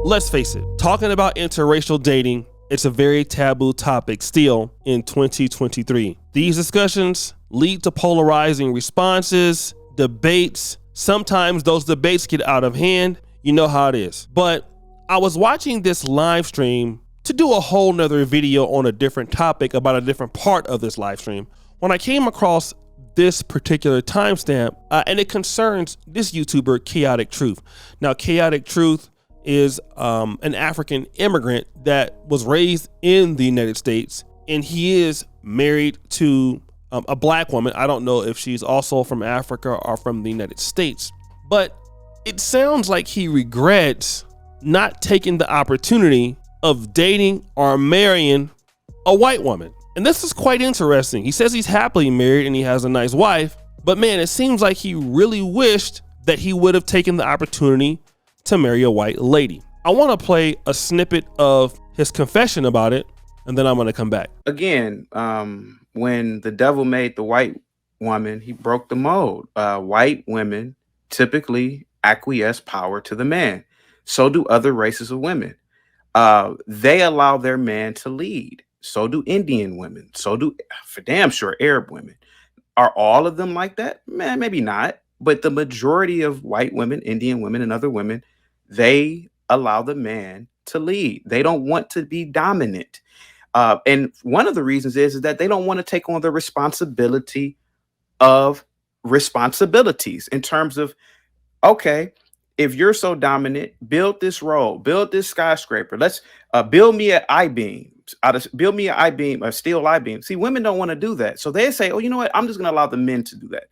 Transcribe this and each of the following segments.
Let's face it, talking about interracial dating, it's a very taboo topic still in 2023. These discussions lead to polarizing responses, debates. Sometimes those debates get out of hand. You know how it is. But I was watching this live stream to do a whole nother video on a different topic about a different part of this live stream when I came across this particular timestamp, and it concerns this YouTuber, Chaotic Truth. Now, Chaotic Truth is an African immigrant that was raised in the United States, and he is married to a black woman. I don't know if she's also from Africa or from the United States, but it sounds like he regrets not taking the opportunity of dating or marrying a white woman. And this is quite interesting. He says he's happily married and he has a nice wife, but man, it seems like he really wished that he would have taken the opportunity to marry a white lady. I want to play a snippet of his confession about it, and then I'm going to come back. Again, when the devil made the white woman, he broke the mold. White women typically acquiesce power to the man. So do other races of women. They allow their man to lead. So do Indian women. So do, for damn sure, Arab women. Are all of them like that? Man, maybe not. But the majority of white women, Indian women, and other women, they allow the man to lead. They don't want to be dominant. And one of the reasons is that they don't want to take on the responsibility of responsibilities in terms of, okay, if you're so dominant, build this road, build this skyscraper. Let's build me an I-beam. Build me an I-beam, a steel I-beam. See, women don't want to do that. So they say, oh, you know what? I'm just going to allow the men to do that.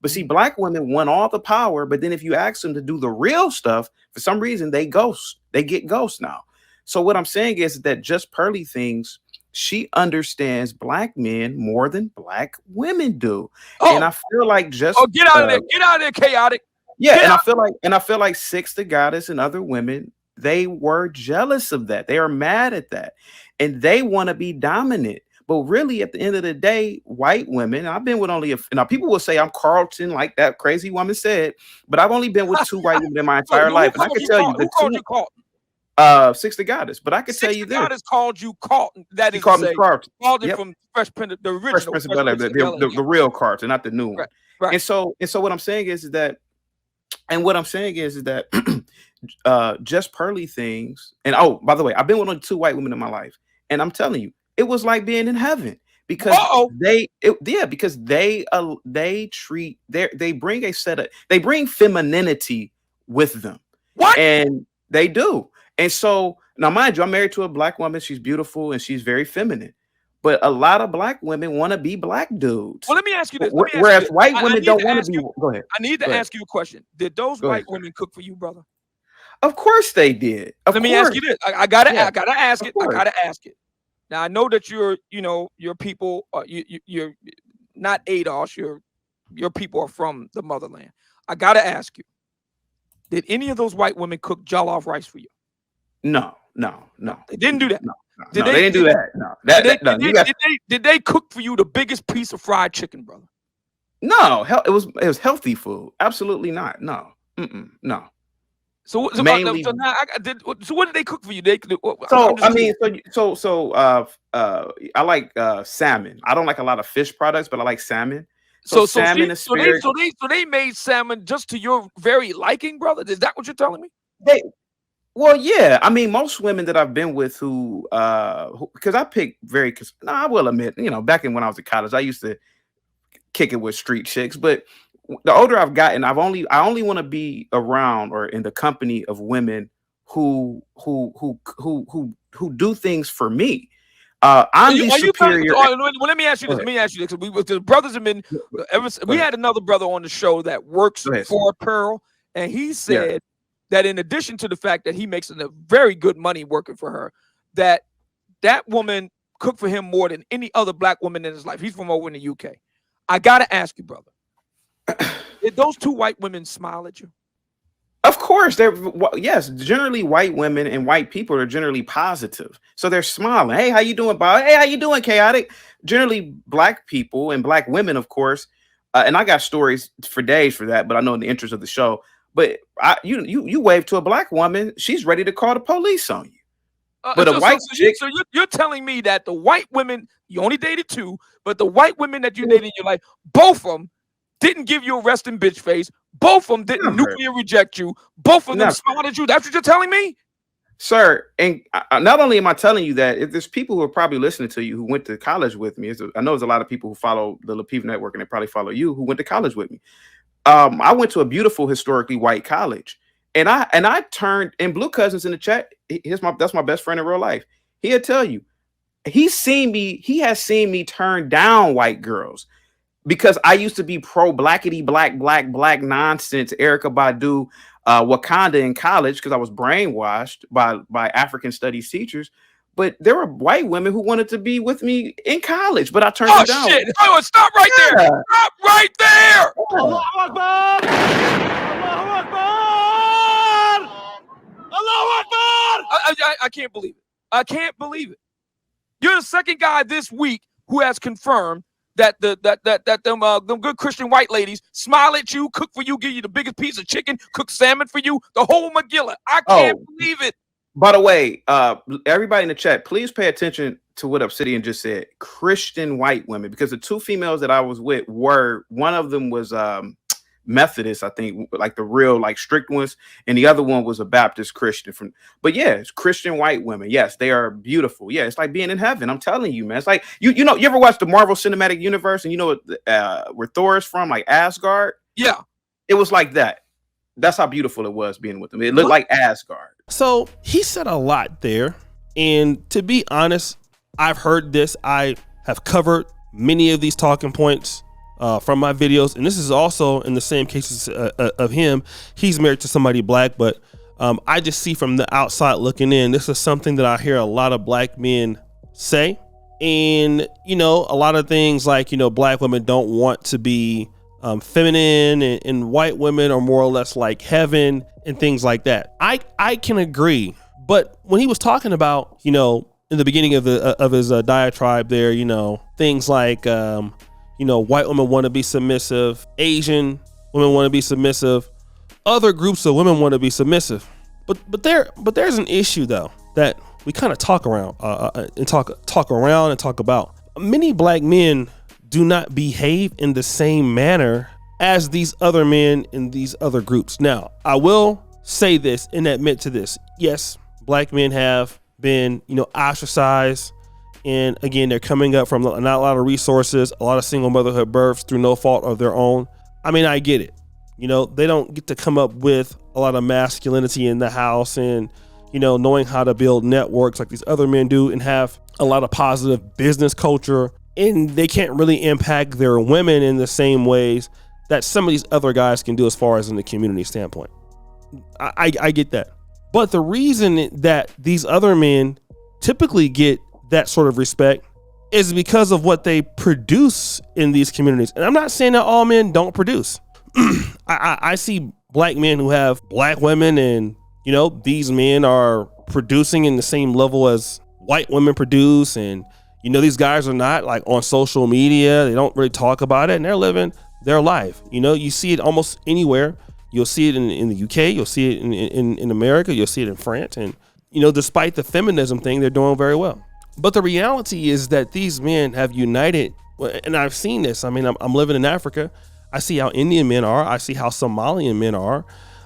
But see, black women want all the power, but then if you ask them to do the real stuff, for some reason they ghost. They get ghost now. So what I'm saying is that Just Pearly Things, she understands black men more than black women do. And I feel like get out of there. Get out of there, Chaotic. Yeah, I feel like Six the Goddess and other women, they were jealous of that. They are mad at that. And they want to be dominant. But really, at the end of the day, white women, I've been with only now people will say I'm Carlton, like that crazy woman said, but I've only been with two white women in my entire life. And I can tell you who called you Carlton? Six the Goddess, but I can tell you this. Goddess called you Carlton. That is called me Carlton. Called it from Fresh Prince, the original. Fresh Prince of Bel-Air, the real Carlton, not the new one. Right. And so what I'm saying is that, Just Pearly Things, and oh, by the way, I've been with only two white women in my life, and I'm telling you, it was like being in heaven because they bring femininity with them. What? And they do. And so now, mind you, I'm married to a black woman. She's beautiful and she's very feminine. But a lot of black women want to be black dudes. Well, let me ask you this. Whereas white women don't want to be. Go ahead. I need to ask you a question. Did those white women cook for you, brother? Of course they did. Let me ask you this. I gotta ask it. I gotta ask it. Now I know that your people, you're not ADOS. Your people are from the motherland. I gotta ask you. Did any of those white women cook jollof rice for you? No. They didn't do that. No. They didn't do that. Did they cook for you the biggest piece of fried chicken, brother? No, it was healthy food. Absolutely not. No. No. So what did they cook for you? I like salmon. I don't like a lot of fish products, but I like salmon. So salmon is so they made salmon just to your very liking, brother. Is that what you're telling me? Well, yeah. I mean, most women that I've been with who because I pick I will admit, back when I was in college, I used to kick it with street chicks, but the older I've gotten, I only want to be around or in the company of women who do things for me. I'm the superior. Let me ask you this. The brothers have been. We had another brother on the show that works for Pearl, and he said that in addition to the fact that he makes a very good money working for her, that woman cooked for him more than any other black woman in his life. He's from over in the UK. I gotta ask you, brother. Did those two white women smile at you? Of course, yes. Generally, white women and white people are generally positive, so they're smiling. Hey, how you doing, Bob? Hey, how you doing, Chaotic? Generally, black people and black women, of course. And I got stories for days for that, but I know in the interest of the show. But you wave to a black woman, she's ready to call the police on you. But you're telling me that the white women, you only dated 2, but the white women that you dated in your life, both of them didn't give you a resting bitch face. Both of them didn't nuclear reject you. Both of them smiled at you. That's what you're telling me? Sir, and not only am I telling you that, if there's people who are probably listening to you who went to college with me, I know there's a lot of people who follow the LaPeef Network and they probably follow you who went to college with me. I went to a beautiful historically white college. And I turned, and Blue Cousins in the chat, that's my best friend in real life. He'll tell you, he has seen me turn down white girls because I used to be pro blackity black nonsense, Erykah Badu, Wakanda in college because I was brainwashed by African studies teachers. But there were white women who wanted to be with me in college, but I turned them down. Shit. Oh, stop right there. Stop right there. Allahu Akbar. Allahu Akbar. Allahu Akbar. I can't believe it. I can't believe it. You're the second guy this week who has confirmed that them good Christian white ladies smile at you, cook for you, give you the biggest piece of chicken, cook salmon for you, the whole Megillah. I can't believe it. By the way, everybody in the chat, please pay attention to what Obsidian just said. Christian white women, because the 2 females that I was with one of them was Methodist, I think, like the real like strict ones, and the other one was a Baptist Christian. But yeah, it's Christian white women. Yes, they are beautiful. Yeah, it's like being in heaven. I'm telling you, man. It's like you ever watch the Marvel Cinematic Universe and you know where Thor is from, like Asgard? Yeah, it was like that. That's how beautiful it was being with them. It looked like Asgard. So he said a lot there. And to be honest, I've heard this. I have covered many of these talking points from my videos. And this is also in the same cases of him. He's married to somebody black, but I just see from the outside looking in, this is something that I hear a lot of black men say. And, a lot of things like, black women don't want to be feminine and white women are more or less like heaven and things like that. I can agree, but when he was talking about in the beginning of his diatribe there, things like white women want to be submissive, Asian women want to be submissive, other groups of women want to be submissive, but there's an issue though that we kind of talk around and talk about. Many black men do not behave in the same manner as these other men in these other groups. Now, I will say this and admit to this. Yes, black men have been, ostracized. And again, they're coming up from not a lot of resources, a lot of single motherhood births through no fault of their own. I mean, I get it. They don't get to come up with a lot of masculinity in the house and, knowing how to build networks like these other men do and have a lot of positive business culture. And they can't really impact their women in the same ways that some of these other guys can do as far as in the community standpoint. I get that. But the reason that these other men typically get that sort of respect is because of what they produce in these communities. And I'm not saying that all men don't produce. I see black men who have black women and, these men are producing in the same level as white women produce. And these guys are not like on social media. They don't really talk about it and they're living their life. You see it almost anywhere. You'll see it in the UK. You'll see it in America. You'll see it in France. And, despite the feminism thing, they're doing very well. But the reality is that these men have united. And I've seen this. I mean, I'm living in Africa. I see how Indian men are. I see how Somalian men are.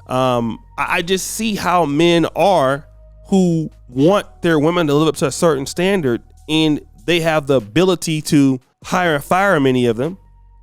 I just see how men are who want their women to live up to a certain standard. And they have the ability to hire and fire many of them,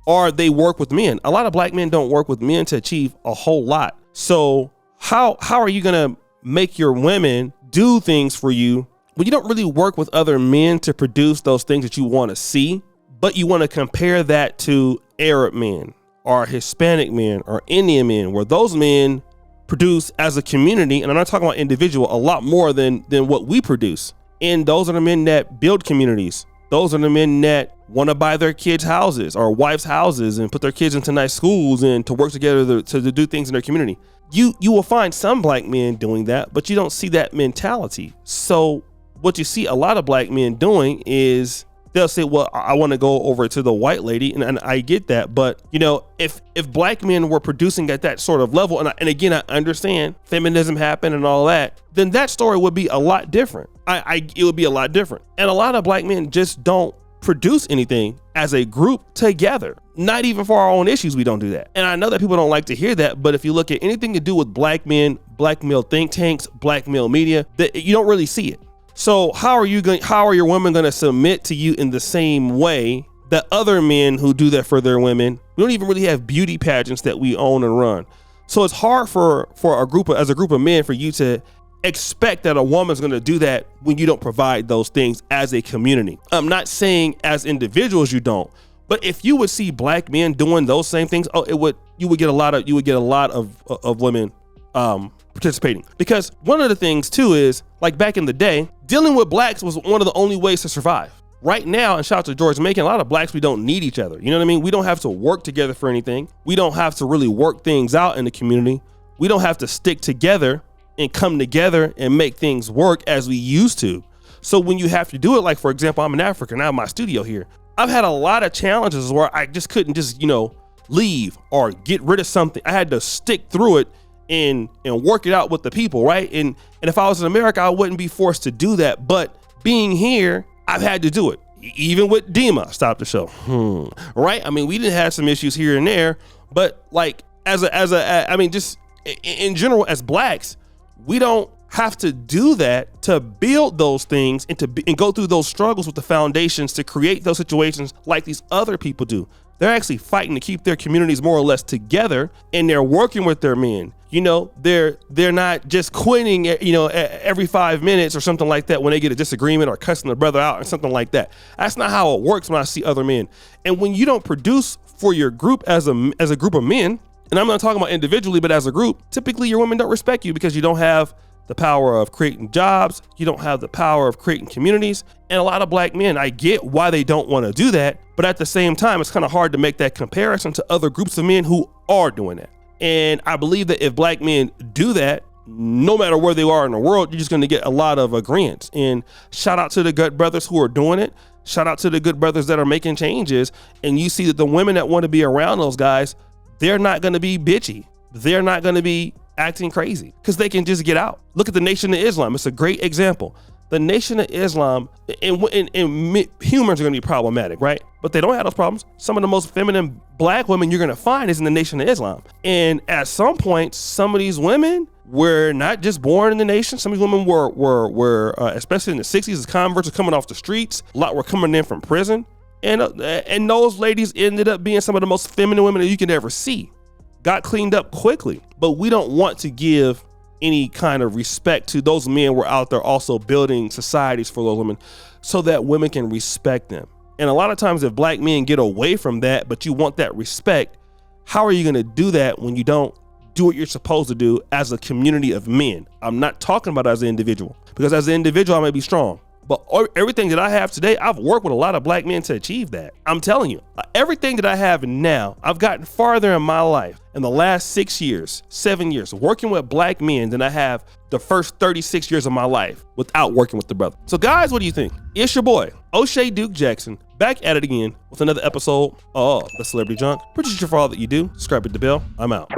or they work with men. A lot of black men don't work with men to achieve a whole lot. So how are you going to make your women do things for you when you don't really work with other men to produce those things that you want to see, but you want to compare that to Arab men or Hispanic men or Indian men, where those men produce as a community, and I'm not talking about individual, a lot more than what we produce. And those are the men that build communities. Those are the men that want to buy their kids houses or wives houses and put their kids into nice schools and to work together to do things in their community. You will find some black men doing that, but you don't see that mentality. So what you see a lot of black men doing is they'll say, well, I want to go over to the white lady, and I get that. But, you know, if black men were producing at that sort of level, and again, I understand feminism happened and all that, then that story would be a lot different. It would be a lot different. And a lot of black men just don't produce anything as a group together. Not even for our own issues, we don't do that. And I know that people don't like to hear that, but if you look at anything to do with black men, black male think tanks, black male media, that you don't really see it. So how are your women going to submit to you in the same way that other men who do that for their women? We don't even really have beauty pageants that we own and run. So it's hard for a group of men for you to expect that a woman's going to do that when you don't provide those things as a community. I'm not saying as individuals you don't, but if you would see black men doing those same things, you would get a lot of women participating. Because one of the things too is, like back in the day, dealing with blacks was one of the only ways to survive. Right now, and shout out to George Macon, a lot of blacks, we don't need each other. You know what I mean? We don't have to work together for anything. We don't have to really work things out in the community. We don't have to stick together and come together and make things work as we used to. So when you have to do it, like for example, I'm in Africa and I have my studio here. I've had a lot of challenges where I just couldn't just, leave or get rid of something. I had to stick through it and work it out with the people, right? And if I was in America, I wouldn't be forced to do that. But being here, I've had to do it. Even with Dima, stop the show, right? I mean, we didn't have some issues here and there, but like just in general, as blacks, we don't have to do that to build those things and go through those struggles with the foundations to create those situations like these other people do. They're actually fighting to keep their communities more or less together, and they're working with their men. They're not just quitting, every 5 minutes or something like that when they get a disagreement or cussing their brother out or something like that. That's not how it works when I see other men. And when you don't produce for your group as a group of men, and I'm not talking about individually, but as a group, typically your women don't respect you because you don't have the power of creating jobs. You don't have the power of creating communities. And a lot of black men, I get why they don't want to do that. But at the same time, it's kind of hard to make that comparison to other groups of men who are doing that. And I believe that if black men do that, no matter where they are in the world, you're just going to get a lot of agreements. And shout out to the good brothers who are doing it. Shout out to the good brothers that are making changes. And you see that the women that want to be around those guys, they're not going to be bitchy. They're not going to be acting crazy because they can just get out. Look at the Nation of Islam. It's a great example. The Nation of Islam and humans are going to be problematic, right? But they don't have those problems. Some of the most feminine black women you're going to find is in the Nation of Islam. And at some point, some of these women were not just born in the nation. Some of these women were especially in the 60s, as converts were coming off the streets. A lot were coming in from prison. And those ladies ended up being some of the most feminine women that you could ever see. Got cleaned up quickly. But we don't want to give any kind of respect to those men who are out there also building societies for those women so that women can respect them. And a lot of times if black men get away from that, but you want that respect, how are you going to do that when you don't do what you're supposed to do as a community of men? I'm not talking about as an individual, because as an individual, I may be strong. But everything that I have today, I've worked with a lot of black men to achieve that. I'm telling you, everything that I have now, I've gotten farther in my life in the last 7 years, working with black men than I have the first 36 years of my life without working with the brother. So guys, what do you think? It's your boy, O'Shea Duke Jackson, back at it again with another episode of The Celebrity Junk. Appreciate you for all that you do. Subscribe, hit the bell. I'm out.